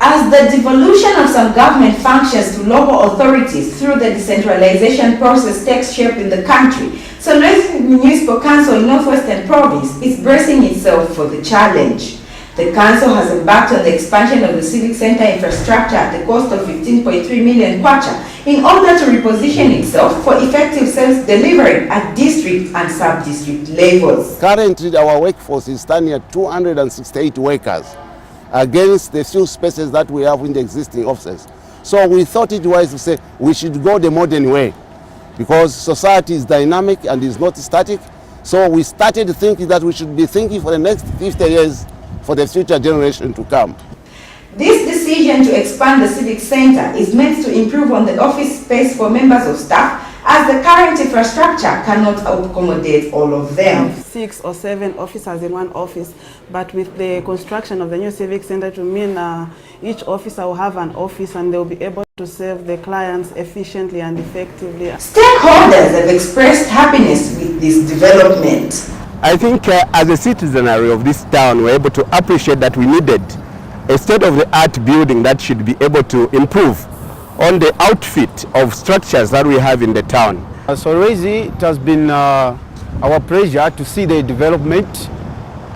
As the devolution of some government functions to local authorities through the decentralization process takes shape in the country, Zanisnews Municipal Council in Northwestern Province is bracing itself for the challenge. The council has embarked on the expansion of the civic center infrastructure at the cost of 15.3 million kwacha in order to reposition itself for effective service delivery at district and sub-district levels. Currently, our workforce is standing at 268 workers against the few spaces that we have in the existing offices. So we thought it wise to say we should go the modern way because society is dynamic and is not static. So we started thinking that we should be thinking for the next 50 years for the future generation to come. This decision to expand the civic center is meant to improve on the office space for members of staff, as the current infrastructure cannot accommodate all of them. 6 or 7 officers in one office, but with the construction of the new civic center, to mean each officer will have an office and they'll be able to serve the clients efficiently and effectively. Stakeholders have expressed happiness with this development. I think as a citizenry of this town, we're able to appreciate that we needed a state-of-the-art building that should be able to improve on the outfit of structures that we have in the town. So really, it has been our pleasure to see the development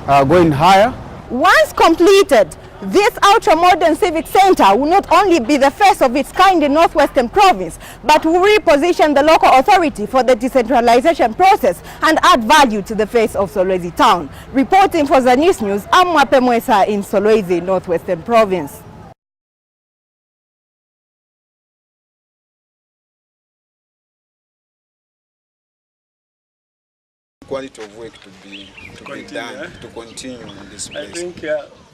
going higher. Once completed, this ultra-modern civic center will not only be the first of its kind in Northwestern Province, but will reposition the local authority for the decentralization process and add value to the face of Solwezi town. Reporting for Zanisnews, I'm Mwape Mwesa in Solwezi, Northwestern Province. Quality of work to be done, to continue in this place. I think,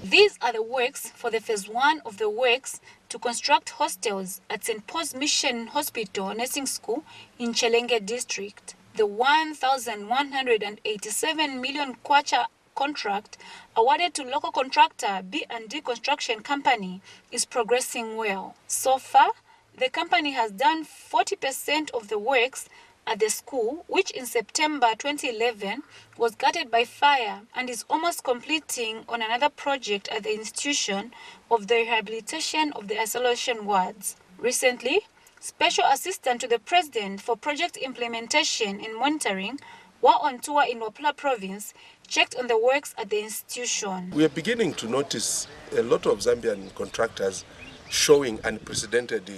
These are the works for the phase 1 of the works to construct hostels at St. Paul's Mission Hospital Nursing School in Chelenge district. The 1,187 million kwacha contract awarded to local contractor B&D Construction Company is progressing well. So far, the company has done 40% of the works at the school, which in September 2011 was gutted by fire, and is almost completing on another project at the institution of the rehabilitation of the isolation wards. Recently, Special Assistant to the President for Project Implementation and Monitoring, while on tour in Wapula Province, checked on the works at the institution. We are beginning to notice a lot of Zambian contractors showing unprecedented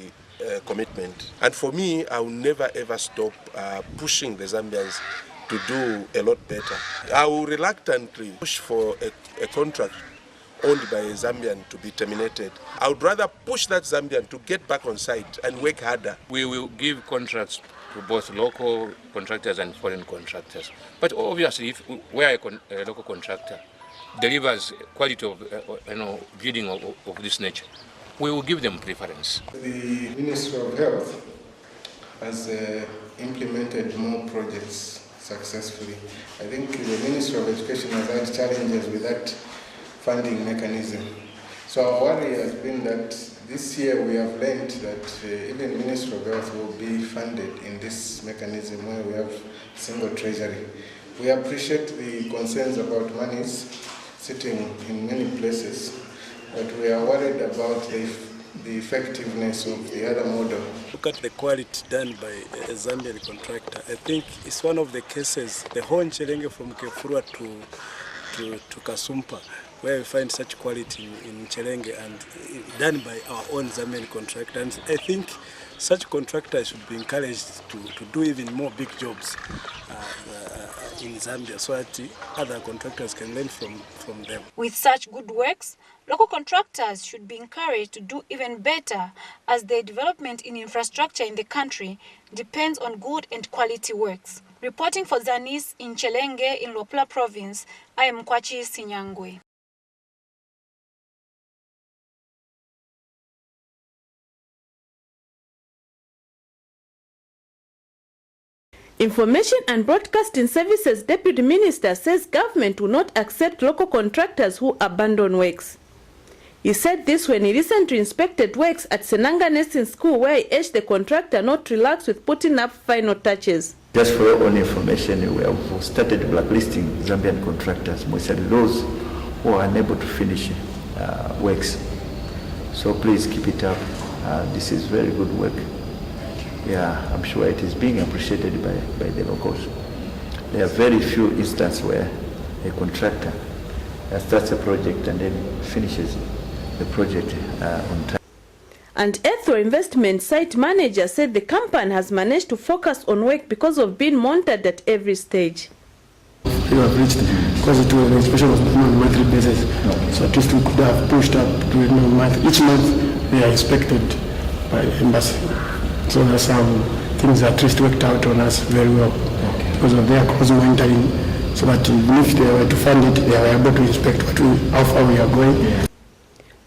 commitment. And for me, I will never ever stop pushing the Zambians to do a lot better. I will reluctantly push for a contract owned by a Zambian to be terminated. I would rather push that Zambian to get back on site and work harder. We will give contracts to both local contractors and foreign contractors. But obviously, if we are a local contractor delivers quality of building of this nature, we will give them preference. The Ministry of Health has implemented more projects successfully. I think the Ministry of Education has had challenges with that funding mechanism. So our worry has been that this year we have learned that even Ministry of Health will be funded in this mechanism where we have single treasury. We appreciate the concerns about monies sitting in many places, but we are worried about the effectiveness of the other model. Look at the quality done by a Zambian contractor. I think it's one of the cases, the whole Chelenge from Kefurwa to Kasumpa, where we find such quality in Chelenge and done by our own Zambian contractor. And I think such contractors should be encouraged to do even more big jobs in Zambia so that other contractors can learn from them. With such good works, local contractors should be encouraged to do even better, as the development in infrastructure in the country depends on good and quality works. Reporting for Zanis in Chelenge in Wapula Province, I am Kwachi Sinyangwe. Information and Broadcasting Services Deputy Minister says government will not accept local contractors who abandon works. He said this when he recently inspected works at Senanga Nursing School, where he urged the contractor not to relax with putting up final touches. Just for your own information, we have started blacklisting Zambian contractors, mostly those who are unable to finish works. So please keep it up. This is very good work. Yeah, I'm sure it is being appreciated by the locals. There are very few instances where a contractor starts a project and then finishes the project on time. And Ethro Investment site manager said the company has managed to focus on work because of being monitored at every stage. We have reached, because it was, the inspection was done on a monthly basis, so at least we could have pushed up to a month. Each month they are inspected by the embassy. So that's how things at least worked out on us very well, because of their close monitoring, so that even if they were to fund it, they were able to inspect how far we are going.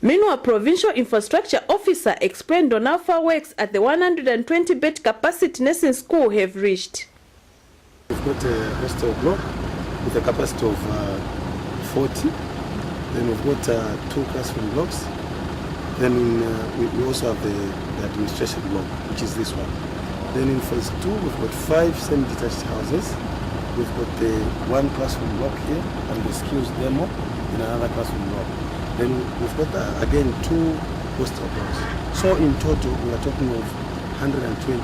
Meanwhile, Provincial Infrastructure Officer explained on how far works at the 120-bed capacity nursing school have reached. We've got a hostel block with a capacity of 40. Then we've got 2 classroom blocks. Then we also have the administration block, which is this one. Then in phase 2, we've got 5 semi-detached houses. We've got the 1 classroom block here and the skills demo in another classroom block. Then we've got again 2 hostel blocks. So in total, we are talking of 120.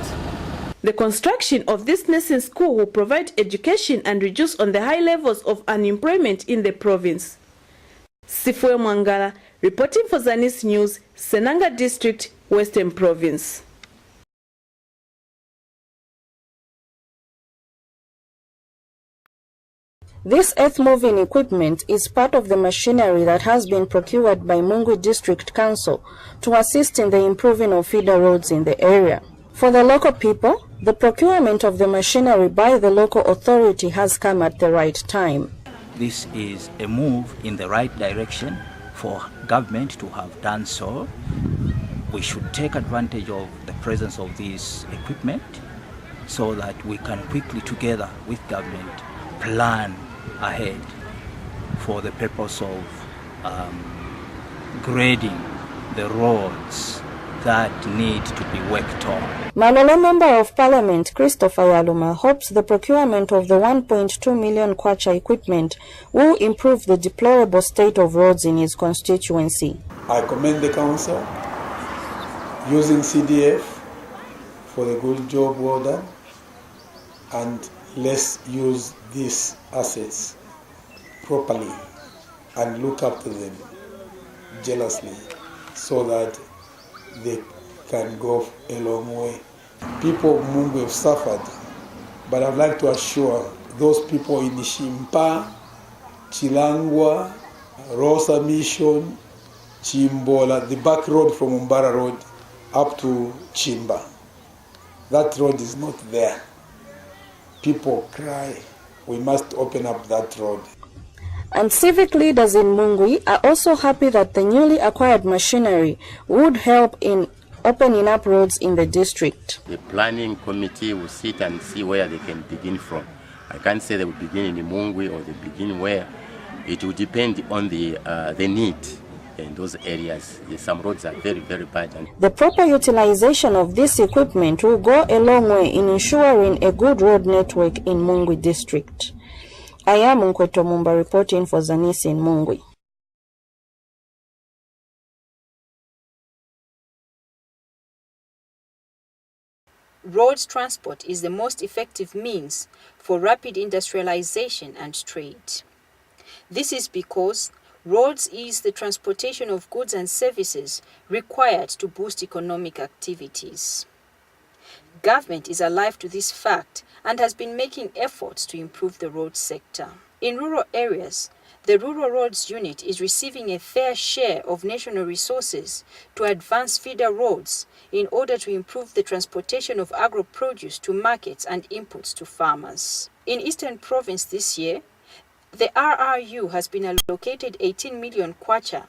The construction of this nursing school will provide education and reduce on the high levels of unemployment in the province. Sifue Mwangala, reporting for Zanisnews, Senanga District, Western Province. This earth-moving equipment is part of the machinery that has been procured by Mungwi District Council to assist in the improving of feeder roads in the area. For the local people, the procurement of the machinery by the local authority has come at the right time. This is a move in the right direction for government to have done so. We should take advantage of the presence of this equipment so that we can quickly, together with government, plan ahead for the purpose of grading the roads that need to be worked on. Malolo Member of Parliament Christopher Yaluma hopes the procurement of the 1.2 million kwacha equipment will improve the deplorable state of roads in his constituency. I commend the council using CDF for the good job well done, and let's use these assets properly and look after them jealously so that they can go a long way. People of Mungwi have suffered, but I'd like to assure those people in Shimpa, Chilangwa, Rosa Mission, Chimbola, the back road from Umbara Road up to Chimba. That road is not there. People cry. We must open up that road. And civic leaders in Mungwi are also happy that the newly acquired machinery would help in opening up roads in the district. The planning committee will sit and see where they can begin from. I can't say they will begin in Mungwi or they begin where. It will depend on the need in those areas. Some roads are very, very bad. The proper utilization of this equipment will go a long way in ensuring a good road network in Mungwi district. I am Nkweto Mumba reporting for Zanis in Mungwi. Road transport is the most effective means for rapid industrialization and trade. This is because roads ease the transportation of goods and services required to boost economic activities. Government is alive to this fact and has been making efforts to improve the road sector. In rural areas, the Rural Roads Unit is receiving a fair share of national resources to advance feeder roads in order to improve the transportation of agro-produce to markets and inputs to farmers. In Eastern Province this year, the RRU has been allocated 18 million kwacha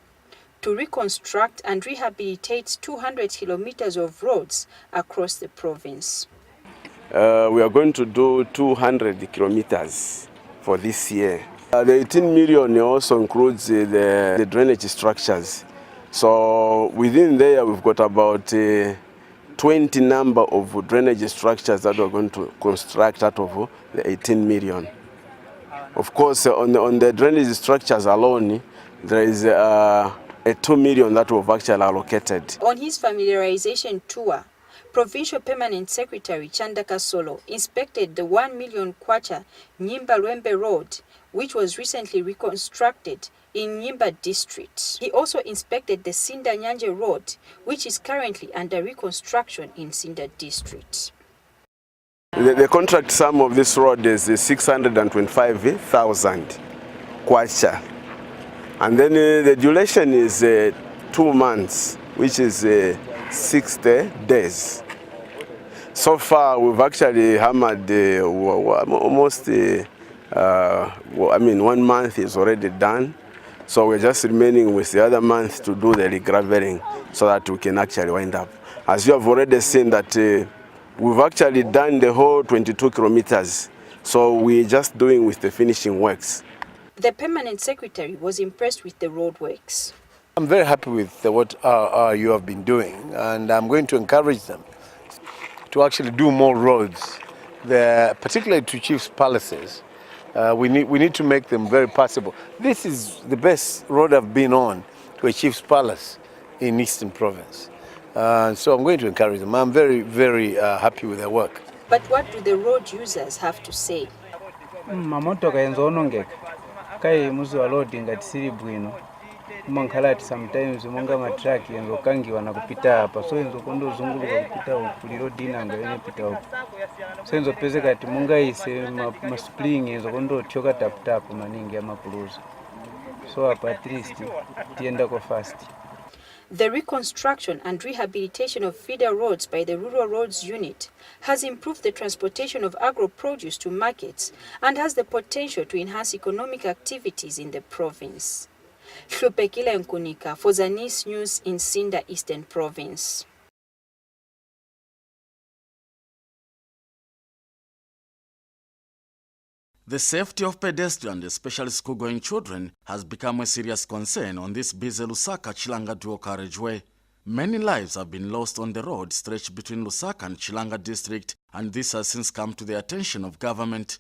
to reconstruct and rehabilitate 200 kilometers of roads across the province. We are going to do 200 kilometers for this year. The 18 million also includes the drainage structures. So within there we've got about 20 number of drainage structures that we're going to construct out of the 18 million. Of course, on the drainage structures alone, there is 2 million that we've actually allocated. On his familiarization tour, Provincial Permanent Secretary Chanda Kasolo inspected the 1 million kwacha Nyimba Lwembe Road, which was recently reconstructed in Nyimba district. He also inspected the Sinda Nyanje Road, which is currently under reconstruction in Sinda district. The contract sum of this road is 625,000 kwacha. And then the duration is 2 months, which is 60 days. So far, we've actually hammered almost, 1 month is already done. So we're just remaining with the other month to do the regraveling so that we can actually wind up. As you have already seen that we've actually done the whole 22 kilometers. So we're just doing with the finishing works. The permanent secretary was impressed with the road works. I'm very happy with what you have been doing, and I'm going to encourage them to actually do more roads, particularly to chiefs' palaces. We need to make them very passable. This is the best road I've been on to a chief's palace in Eastern Province. So I'm going to encourage them. I'm very, very happy with their work. But what do the road users have to say? Kai muzi wa loading ngati siri bwino umankhalati sometimes monga matraki yenzo kangiwa na kupita hapa so yenzo kondo zunguluka kupita kuli road inanga yene pita huko so yenzo pezeka ati munga ise ma spring yenzo kondo thyoka tap tap maningi amakuluza so hapa at least tienda kwa fast. The reconstruction and rehabilitation of feeder roads by the Rural Roads Unit has improved the transportation of agro-produce to markets and has the potential to enhance economic activities in the province. Hlupekile Nkunika for Zanisnews in Sinda Eastern Province. The safety of pedestrians, especially school-going children, has become a serious concern on this busy Lusaka-Chilanga dual carriageway. Many lives have been lost on the road stretched between Lusaka and Chilanga district, and this has since come to the attention of government.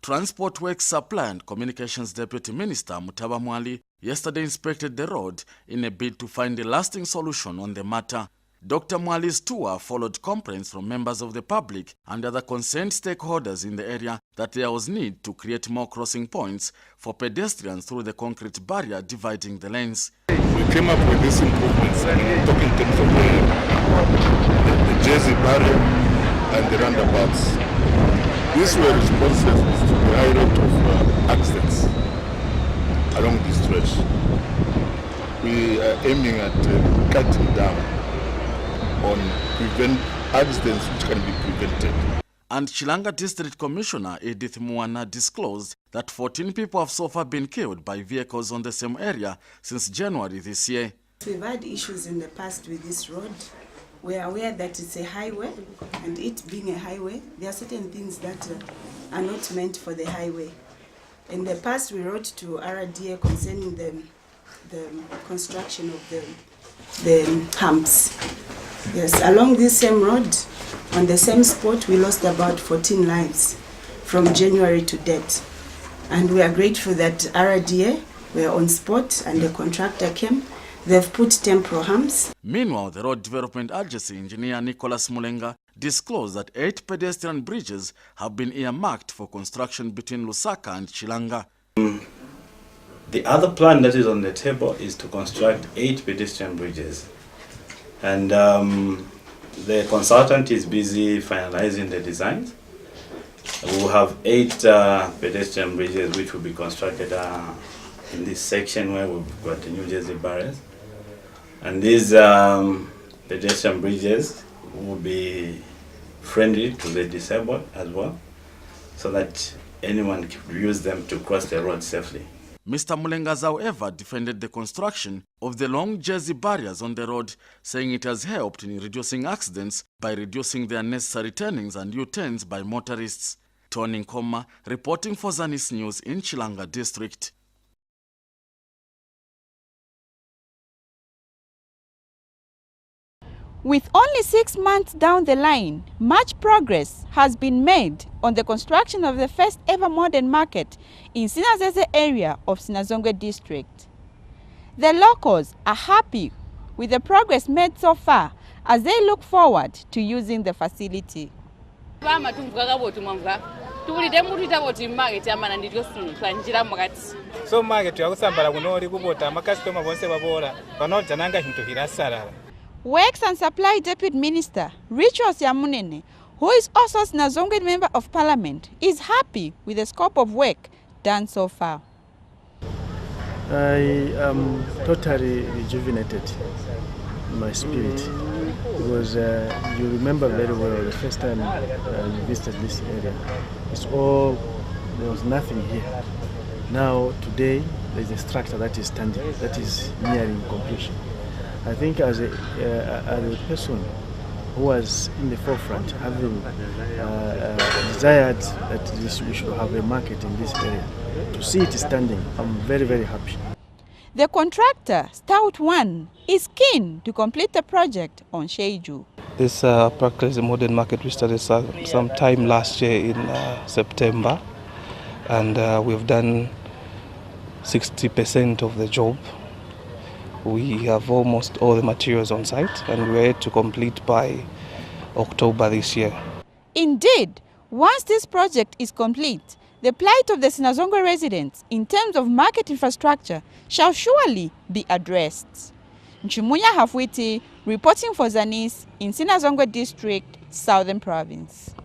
Transport Works Supply and Communications Deputy Minister Mutaba Mwali yesterday inspected the road in a bid to find a lasting solution on the matter. Dr. Mwali's tour followed complaints from members of the public and other concerned stakeholders in the area that there was need to create more crossing points for pedestrians through the concrete barrier dividing the lanes. We came up with these improvements and talking in terms of the Jersey barrier and the roundabouts. These were responsive to the high rate of accidents along this stretch. We are aiming at cutting down on accidents which can be prevented. And Chilanga District Commissioner Edith Muana disclosed that 14 people have so far been killed by vehicles on the same area since January this year. We've had issues in the past with this road. We are aware that it's a highway, and it being a highway, there are certain things that are not meant for the highway. In the past, we wrote to RDA concerning the construction of the humps. Yes, along this same road, on the same spot, we lost about 14 lives from January to date. And we are grateful that RDA were on spot and the contractor came. They've put temporary humps. Meanwhile, the Road Development Agency engineer Nicholas Mulenga disclosed that 8 pedestrian bridges have been earmarked for construction between Lusaka and Chilanga. The other plan that is on the table is to construct 8 pedestrian bridges. And the consultant is busy finalizing the designs. We will have 8 pedestrian bridges which will be constructed in this section where we've got the New Jersey barriers. And these pedestrian bridges will be friendly to the disabled as well, so that anyone can use them to cross the road safely. Mr. Mulenga, however, defended the construction of the long Jersey barriers on the road, saying it has helped in reducing accidents by reducing the unnecessary turnings and U-turns by motorists. Tony Nkoma, reporting for Zanisnews in Chilanga District. With only 6 months down the line, much progress has been made on the construction of the first ever modern market in Sinazeze area of Sinazongwe district. The locals are happy with the progress made so far as they look forward to using the facility. So market yakusambala kunori kubota makastoma bonse babora vanojananga hintu hirasarara. Works and Supply Deputy Minister Richos Yamunene, who is also Sinazongwe Member of Parliament, is happy with the scope of work done so far. I am totally rejuvenated in my spirit because you remember very well the first time you visited this area. There was nothing here. Now today there is a structure that is standing, that is nearing completion. I think as a person who was in the forefront, having desired that we should have a market in this area, to see it standing, I'm very, very happy. The contractor, Stout One, is keen to complete the project on schedule. This practice is a modern market. We started sometime last year in September, and we've done 60% of the job. We have almost all the materials on site, and we're to complete by October this year. Indeed, once this project is complete, the plight of the Sinazongwe residents in terms of market infrastructure shall surely be addressed. Nchumuya Hafwiti reporting for Zanis in Sinazongwe District, Southern Province.